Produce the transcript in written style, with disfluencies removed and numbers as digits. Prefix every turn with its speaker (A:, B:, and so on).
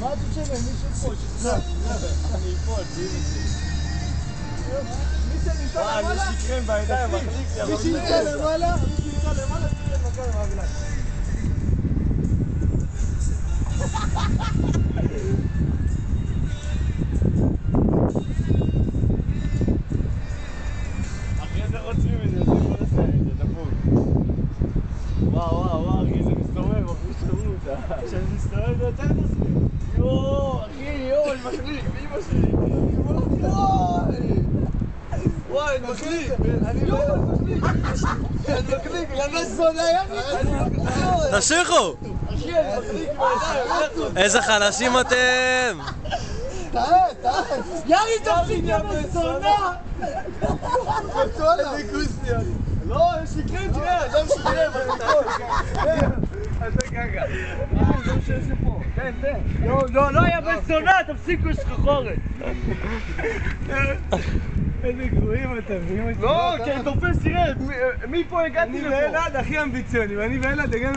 A: מה אתה משנה? מישהו פה שצריך.
B: אני אפול,
A: מי שנמצא למעלה?
B: יש לי קרם בידיים, מחליק לי.
A: מי שנמצא למעלה, תראה מכה עם הרגליים.
B: אחרי זה רוצים את זה, זה יכול לסיים את זה, דפוק. וואו, אחי, זה מסתובב, אחי, שמעו אותה.
A: כשאני מסתובב זה יותר נסביר.
B: יואו, אחי, אני מחליק, אמא שלי. וואי, אני מחליק. אני מחליק,
C: תמשיכו!
B: אחי, אני מחליק בידיים.
C: איזה חלשים אתם!
A: יארי תפסיק להיות זונה!
B: איזה כוסי אני. לא, יש לי קרם, תראה, אדם שקרם, אתה ככה. זה מה שיש לי פה. תן.
A: לא היה בזונה, תפסיקו, יש לך חורת. איזה גרועים אתם.
B: לא, כי אני תופס, תראה, מפה הגעתי לפה.
A: אני ואלעד הכי אמביציוני, ואני ואלעד הגענו